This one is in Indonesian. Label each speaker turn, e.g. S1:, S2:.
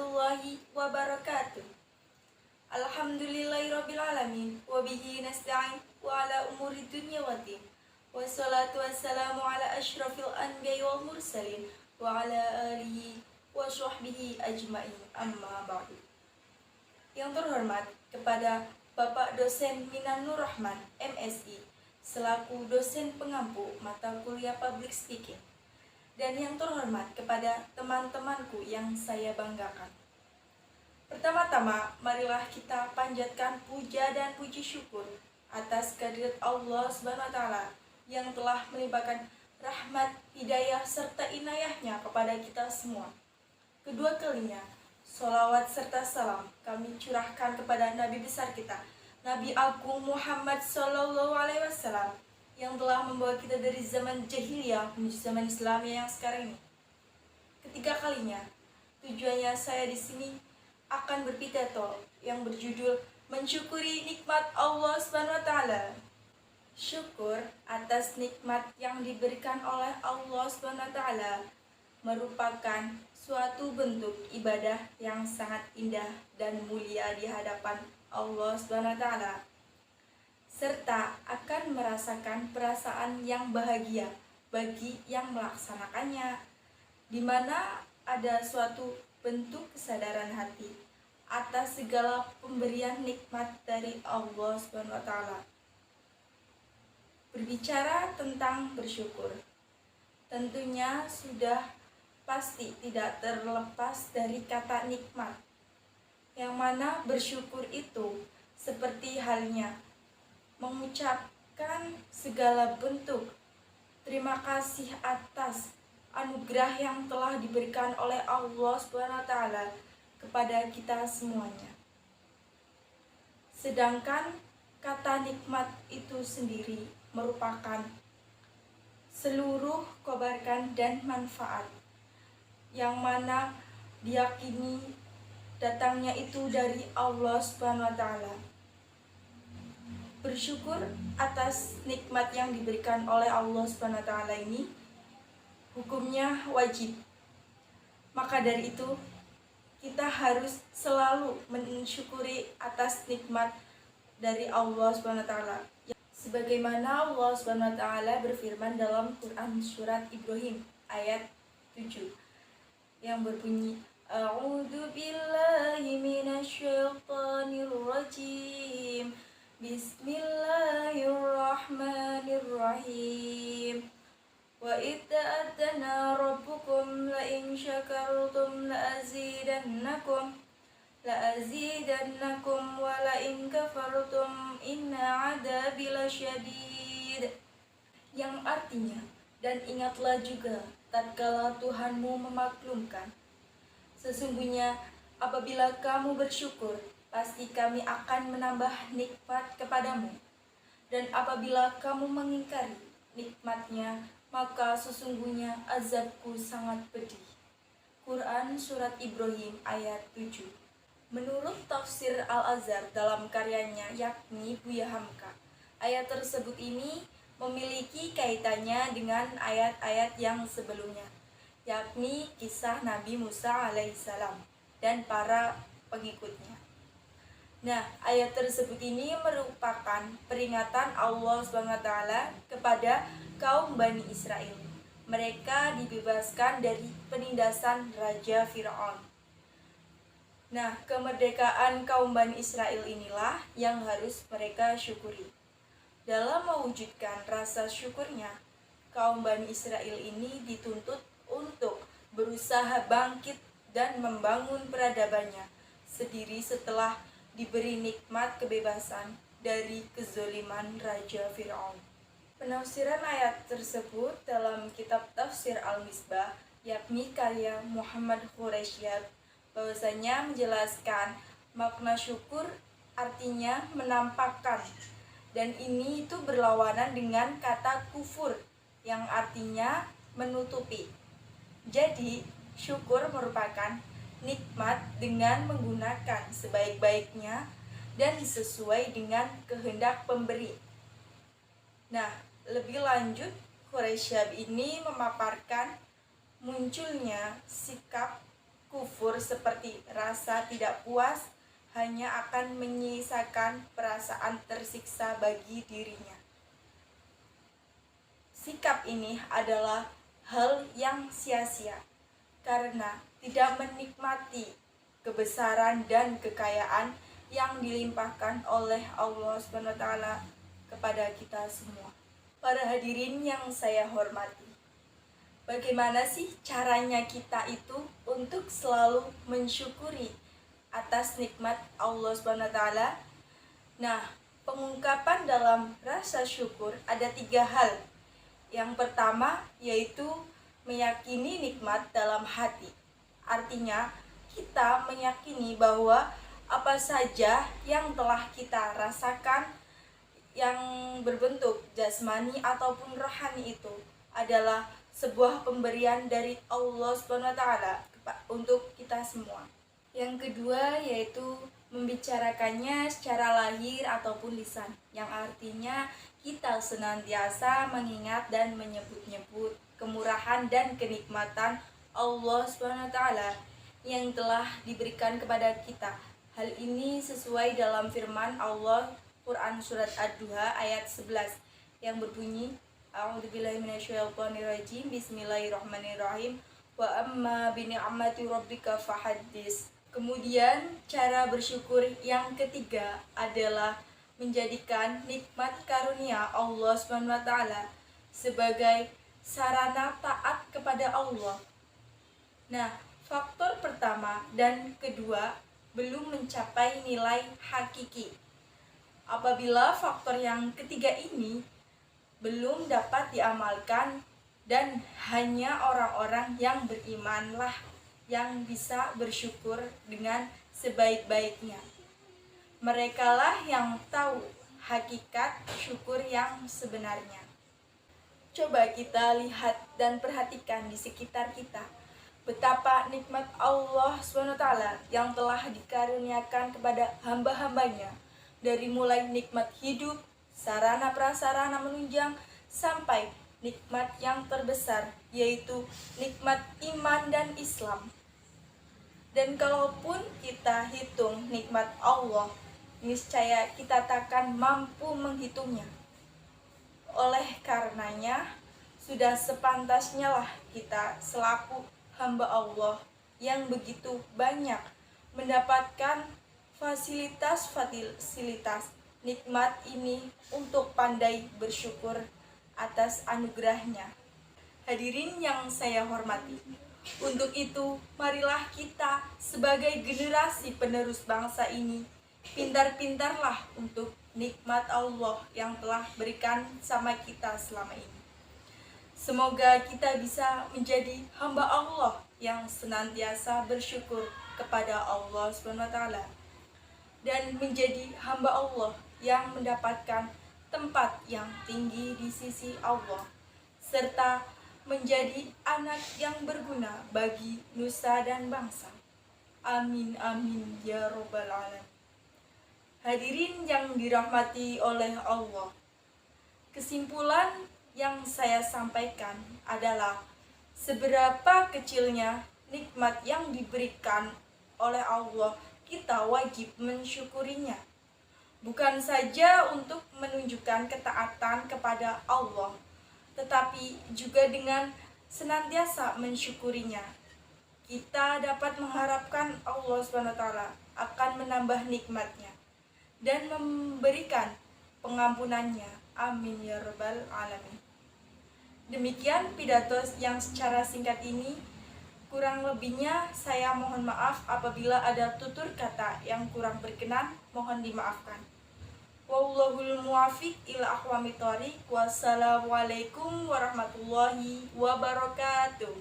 S1: warahmatullahi wabarakatuh. Alhamdulillahirrabbilalamin. Wabihi nasta'in wa ala umuri dunya waddin. Wassalatu wassalamu ala ashrafil anbiya'i wal mursalin wa ala alihi wa sahbihi ajma'in, amma ba'du. Yang terhormat kepada Bapak Dosen Minanur Rahman, MSI, selaku dosen pengampu mata kuliah Public Speaking. Dan yang terhormat kepada teman-temanku yang saya banggakan. Pertama-tama, marilah kita panjatkan puja dan puji syukur atas kehadirat Allah SWT yang telah melimpahkan rahmat, hidayah, serta inayahnya kepada kita semua. Kedua kalinya, sholawat serta salam kami curahkan kepada Nabi besar kita, Nabi Agung Muhammad SAW, yang telah membawa kita dari zaman jahiliyah menuju zaman Islam yang sekarang ini. Ketiga kalinya, tujuannya saya di sini akan berpidato yang berjudul mensyukuri nikmat Allah SWT. Syukur atas nikmat yang diberikan oleh Allah SWT merupakan suatu bentuk ibadah yang sangat indah dan mulia di hadapan Allah SWT, serta akan merasakan perasaan yang bahagia bagi yang melaksanakannya, di mana ada suatu bentuk kesadaran hati atas segala pemberian nikmat dari Allah SWT. Berbicara tentang bersyukur, tentunya sudah pasti tidak terlepas dari kata nikmat, yang mana bersyukur itu seperti halnya mengucapkan segala bentuk terima kasih atas anugerah yang telah diberikan oleh Allah SWT kepada kita semuanya. Sedangkan kata nikmat itu sendiri merupakan seluruh kebaikan dan manfaat yang mana diyakini datangnya itu dari Allah SWT. Bersyukur atas nikmat yang diberikan oleh Allah SWT ini hukumnya wajib. Maka dari itu kita harus selalu mensyukuri atas nikmat dari Allah SWT. Sebagaimana Allah SWT berfirman dalam Quran surat Ibrahim ayat 7 yang berbunyi, A'udzu billahi minasyaitonir rajim. Bismillahirrahmanirrahim. Wa idza adana rabbukum la in syakartum la azidannakum wa la in kafartum inna adzabi lasyadid. Yang artinya, dan ingatlah juga tatkala Tuhanmu memaklumkan, sesungguhnya apabila kamu bersyukur, pasti kami akan menambah nikmat kepadamu. Dan apabila kamu mengingkari nikmatnya, maka sesungguhnya azabku sangat pedih. Quran Surat Ibrahim ayat 7. Menurut tafsir Al-Azhar dalam karyanya yakni Buya Hamka, ayat tersebut ini memiliki kaitannya dengan ayat-ayat yang sebelumnya, yakni kisah Nabi Musa alaihissalam dan para pengikutnya. Nah, ayat tersebut ini merupakan peringatan Allah SWT kepada kaum Bani Israel. Mereka dibebaskan dari penindasan Raja Fir'aun. Nah, kemerdekaan kaum Bani Israel inilah yang harus mereka syukuri. Dalam mewujudkan rasa syukurnya, kaum Bani Israel ini dituntut untuk berusaha bangkit dan membangun peradabannya sendiri setelah diberi nikmat kebebasan dari kezoliman Raja Fir'aun. Penafsiran ayat tersebut dalam kitab Tafsir Al-Misbah, yakni karya Muhammad Quraisyab, bahwasanya menjelaskan makna syukur artinya menampakkan, dan ini itu berlawanan dengan kata kufur yang artinya menutupi. Jadi, syukur merupakan nikmat dengan menggunakan sebaik-baiknya dan sesuai dengan kehendak pemberi. Nah, lebih lanjut, Quraisyab ini memaparkan munculnya sikap kufur seperti rasa tidak puas hanya akan menyisakan perasaan tersiksa bagi dirinya. Sikap ini adalah hal yang sia-sia karena tidak menikmati kebesaran dan kekayaan yang dilimpahkan oleh Allah SWT kepada kita semua. Para hadirin yang saya hormati, bagaimana sih caranya kita itu untuk selalu mensyukuri atas nikmat Allah SWT? Nah, pengungkapan dalam rasa syukur ada 3 hal. Yang pertama yaitu meyakini nikmat dalam hati. Artinya, kita meyakini bahwa apa saja yang telah kita rasakan yang berbentuk jasmani ataupun rohani itu adalah sebuah pemberian dari Allah SWT untuk kita semua. Yang kedua yaitu membicarakannya secara lahir ataupun lisan, yang artinya kita senantiasa mengingat dan menyebut-nyebut kemurahan dan kenikmatan Allah SWT yang telah diberikan kepada kita. Hal ini sesuai dalam firman Allah Quran Surat Ad-Duha ayat 11 yang berbunyi, A'udzubillahi minasyaitonirrajim, Bismillahirrahmanirrahim, wa amma bini'amati rabbika fahaddis. Kemudian cara bersyukur yang ketiga adalah menjadikan nikmat karunia Allah SWT sebagai sarana taat kepada Allah. Nah, faktor pertama dan kedua belum mencapai nilai hakiki. Apabila faktor yang ketiga ini belum dapat diamalkan, dan hanya orang-orang yang berimanlah yang bisa bersyukur dengan sebaik-baiknya. Merekalah yang tahu hakikat syukur yang sebenarnya. Coba kita lihat dan perhatikan di sekitar kita betapa nikmat Allah SWT yang telah dikaruniakan kepada hamba-hambanya, dari mulai nikmat hidup, sarana prasarana menunjang, sampai nikmat yang terbesar yaitu nikmat iman dan Islam. Dan kalaupun kita hitung nikmat Allah, niscaya kita takkan mampu menghitungnya. Oleh karenanya, sudah sepantasnya lah kita selaku hamba Allah yang begitu banyak mendapatkan fasilitas nikmat ini untuk pandai bersyukur atas anugerahnya. Hadirin yang saya hormati, untuk itu marilah kita sebagai generasi penerus bangsa ini pintar-pintarlah untuk nikmat Allah yang telah berikan sama kita selama ini. Semoga kita bisa menjadi hamba Allah yang senantiasa bersyukur kepada Allah SWT dan menjadi hamba Allah yang mendapatkan tempat yang tinggi di sisi Allah, serta menjadi anak yang berguna bagi nusa dan bangsa. Amin amin ya robbal alamin. Hadirin yang dirahmati oleh Allah, kesimpulan yang saya sampaikan adalah seberapa kecilnya nikmat yang diberikan oleh Allah, kita wajib mensyukurinya. Bukan saja untuk menunjukkan ketaatan kepada Allah, tetapi juga dengan senantiasa mensyukurinya, kita dapat mengharapkan Allah SWT akan menambah nikmatnya dan memberikan pengampunannya. Amin ya rabbal alamin. Demikian pidato yang secara singkat ini. Kurang lebihnya saya mohon maaf apabila ada tutur kata yang kurang berkenan, mohon dimaafkan. Wallahul muwaffiq ila aqwamit thoriq. Wassalamualaikum warahmatullahi wabarakatuh.